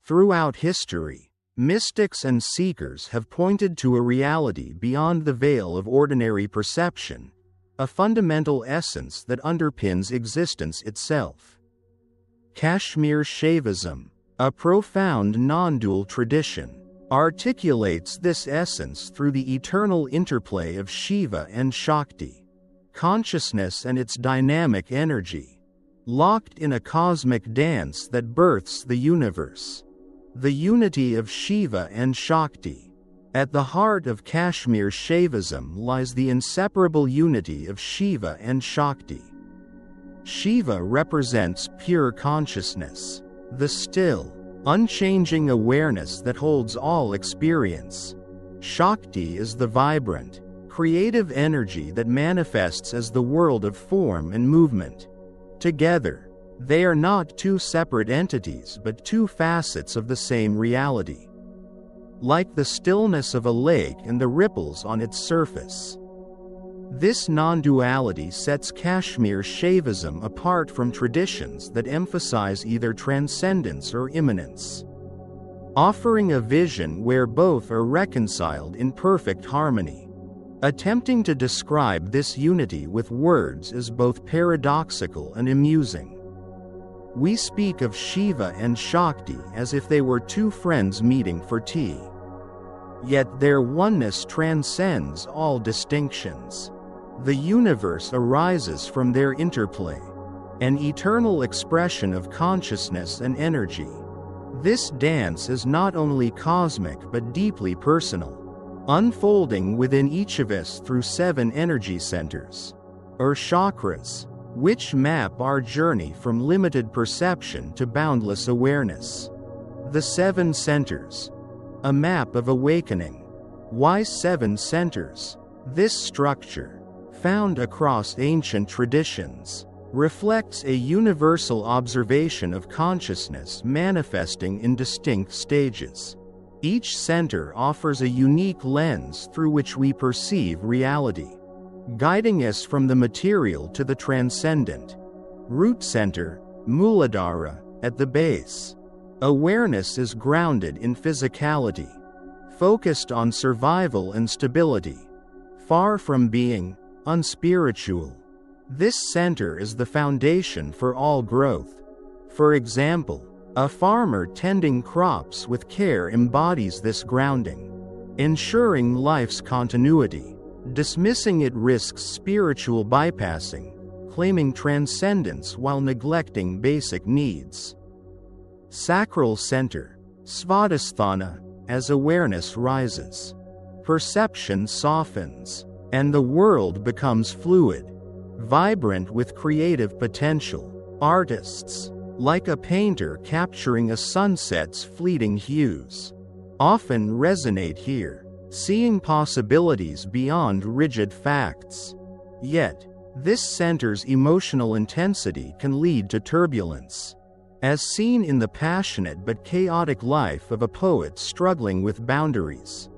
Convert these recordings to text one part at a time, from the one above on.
Throughout history, mystics and seekers have pointed to a reality beyond the veil of ordinary perception, a fundamental essence that underpins existence itself. Kashmir Shaivism, a profound non-dual tradition, articulates this essence through the eternal interplay of Shiva and Shakti, consciousness and its dynamic energy, locked in a cosmic dance that births the universe. The unity of Shiva and Shakti. At the heart of Kashmir Shaivism lies the inseparable unity of Shiva and Shakti. Shiva represents pure consciousness, the still, unchanging awareness that holds all experience. Shakti is the vibrant, creative energy that manifests as the world of form and movement. Together, they are not two separate entities but two facets of the same reality. Like the stillness of a lake and the ripples on its surface. This non-duality sets Kashmir Shaivism apart from traditions that emphasize either transcendence or immanence, offering a vision where both are reconciled in perfect harmony. Attempting to describe this unity with words is both paradoxical and amusing. We speak of Shiva and Shakti as if they were two friends meeting for tea. Yet their oneness transcends all distinctions. The universe arises from their interplay, an eternal expression of consciousness and energy. This dance is not only cosmic but deeply personal, unfolding within each of us through 7 energy centers, or chakras, which map our journey from limited perception to boundless awareness. The 7 centers. A map of awakening. Why 7 centers? This structure, found across ancient traditions, reflects a universal observation of consciousness manifesting in distinct stages. Each center offers a unique lens through which we perceive reality, guiding us from the material to the transcendent. Root center, Muladhara, at the base. Awareness is grounded in physicality, focused on survival and stability, far from being unspiritual. This center is the foundation for all growth. For example, a farmer tending crops with care embodies this grounding, ensuring life's continuity. Dismissing it risks spiritual bypassing, claiming transcendence while neglecting basic needs. Sacral center, Svadhisthana, as awareness rises, perception softens, and the world becomes fluid, vibrant with creative potential. Artists, like a painter capturing a sunset's fleeting hues, often resonate here, seeing possibilities beyond rigid facts. Yet, this center's emotional intensity can lead to turbulence, as seen in the passionate but chaotic life of a poet struggling with boundaries.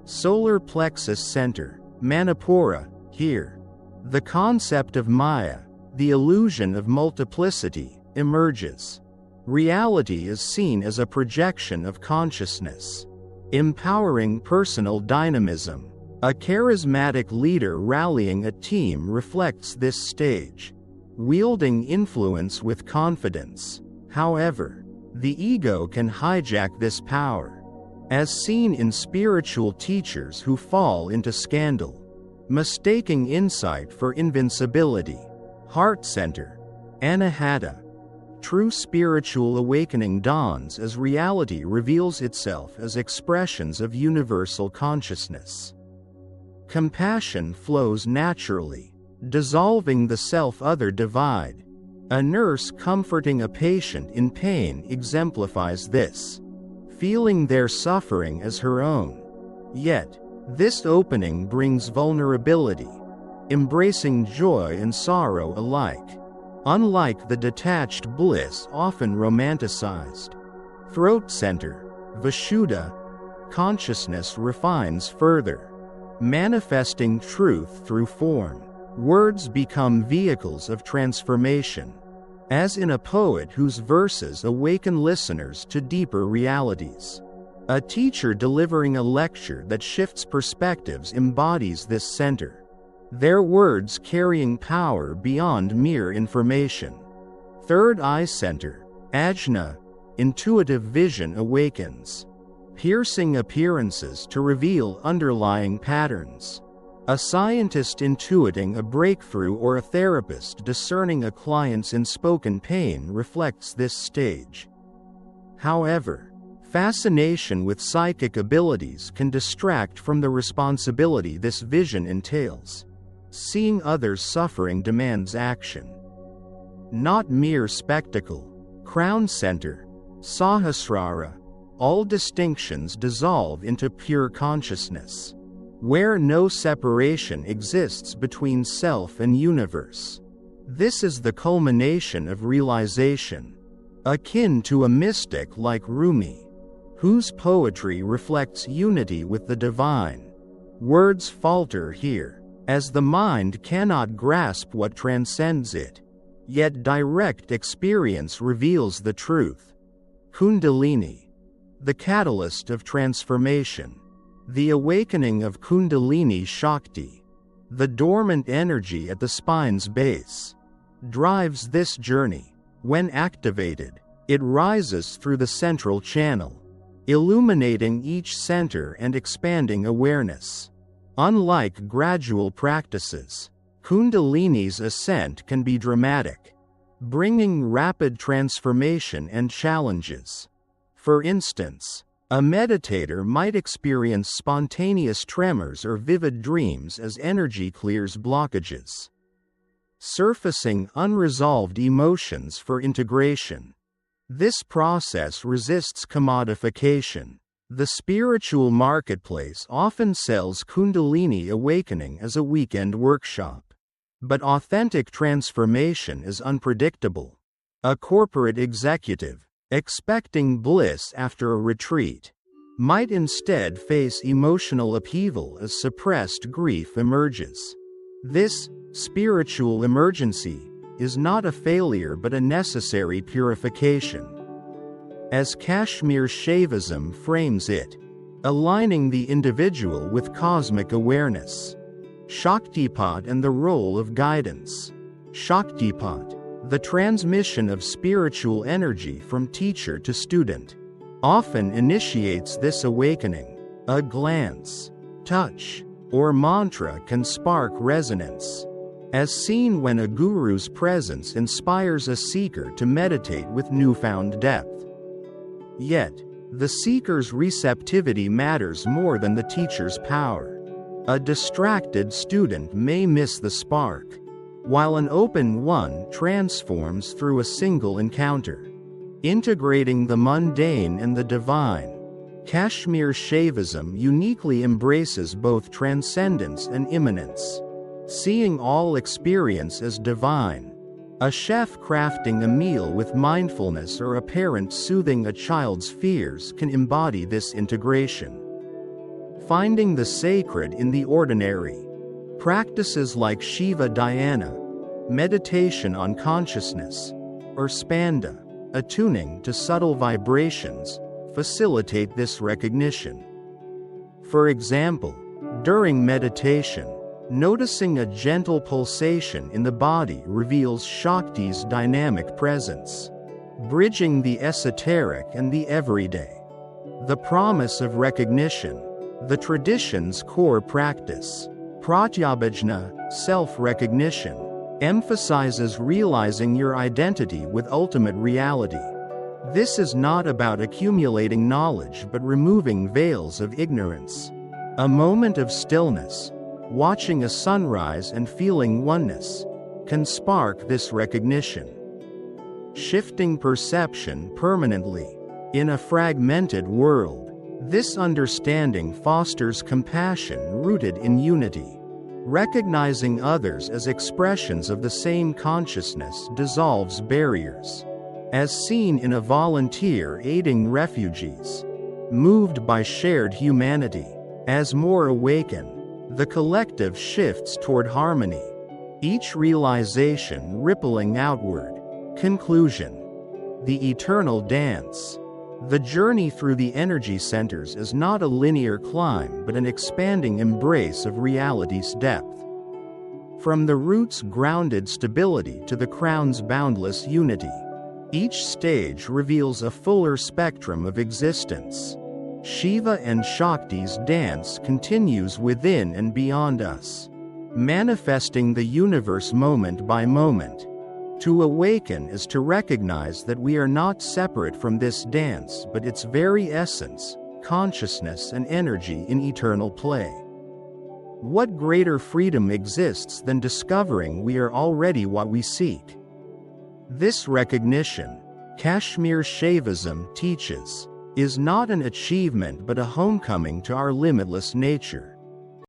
Solar plexus center, Manipura, here. The concept of Maya, the illusion of multiplicity, emerges. Reality is seen as a projection of consciousness, empowering personal dynamism. A charismatic leader rallying a team reflects this stage, wielding influence with confidence. However, the ego can hijack this power, as seen in spiritual teachers who fall into scandal, mistaking insight for invincibility. Heart center, Anahata. True spiritual awakening dawns as reality reveals itself as expressions of universal consciousness. Compassion flows naturally, dissolving the self-other divide. A nurse comforting a patient in pain exemplifies this, feeling their suffering as her own. Yet, this opening brings vulnerability, embracing joy and sorrow alike. Unlike the detached bliss often romanticized. Throat center, Vishuddha. Consciousness refines further, manifesting truth through form. Words become vehicles of transformation, as in a poet whose verses awaken listeners to deeper realities. A teacher delivering a lecture that shifts perspectives embodies this center, their words carrying power beyond mere information. Third eye center, ajna, intuitive vision awakens, piercing appearances to reveal underlying patterns. A scientist intuiting a breakthrough or a therapist discerning a client's unspoken pain reflects this stage. However, fascination with psychic abilities can distract from the responsibility this vision entails. Seeing others suffering demands action, not mere spectacle. Crown center, Sahasrara, all distinctions dissolve into pure consciousness, where no separation exists between self and universe. This is the culmination of realization, akin to a mystic like Rumi, whose poetry reflects unity with the divine. Words falter here, as the mind cannot grasp what transcends it, yet direct experience reveals the truth. Kundalini, the catalyst of transformation. The awakening of Kundalini Shakti, the dormant energy at the spine's base, drives this journey. When activated, it rises through the central channel, illuminating each center and expanding awareness. Unlike gradual practices, Kundalini's ascent can be dramatic, bringing rapid transformation and challenges. For instance, a meditator might experience spontaneous tremors or vivid dreams as energy clears blockages, surfacing unresolved emotions for integration. This process resists commodification. The spiritual marketplace often sells Kundalini awakening as a weekend workshop. But authentic transformation is unpredictable. A corporate executive, expecting bliss after a retreat, might instead face emotional upheaval as suppressed grief emerges. This spiritual emergency is not a failure but a necessary purification. As Kashmir Shaivism frames it, aligning the individual with cosmic awareness. Shaktipat and the role of guidance. Shaktipat, the transmission of spiritual energy from teacher to student, often initiates this awakening. A glance, touch, or mantra can spark resonance, as seen when a guru's presence inspires a seeker to meditate with newfound depth. Yet, the seeker's receptivity matters more than the teacher's power. A distracted student may miss the spark, while an open one transforms through a single encounter. Integrating the mundane and the divine, Kashmir Shaivism uniquely embraces both transcendence and immanence, seeing all experience as divine. A chef crafting a meal with mindfulness or a parent soothing a child's fears can embody this integration. Finding the sacred in the ordinary. Practices like Shiva Dhyana, meditation on consciousness, or Spanda, attuning to subtle vibrations, facilitate this recognition. For example, during meditation, noticing a gentle pulsation in the body reveals Shakti's dynamic presence, bridging the esoteric and the everyday. The promise of recognition, the tradition's core practice, pratyabhijna, self-recognition, emphasizes realizing your identity with ultimate reality. This is not about accumulating knowledge but removing veils of ignorance. A moment of stillness, watching a sunrise and feeling oneness, can spark this recognition. Shifting perception permanently. In a fragmented world, this understanding fosters compassion rooted in unity. Recognizing others as expressions of the same consciousness dissolves barriers, as seen in a volunteer aiding refugees. Moved by shared humanity, as more awaken, the collective shifts toward harmony, each realization rippling outward. Conclusion. The eternal dance. The journey through the energy centers is not a linear climb but an expanding embrace of reality's depth. From the root's grounded stability to the crown's boundless unity, each stage reveals a fuller spectrum of existence. Shiva and Shakti's dance continues within and beyond us, manifesting the universe moment by moment. To awaken is to recognize that we are not separate from this dance but its very essence, consciousness and energy in eternal play. What greater freedom exists than discovering we are already what we seek? This recognition, Kashmir Shaivism teaches, is not an achievement but a homecoming to our limitless nature.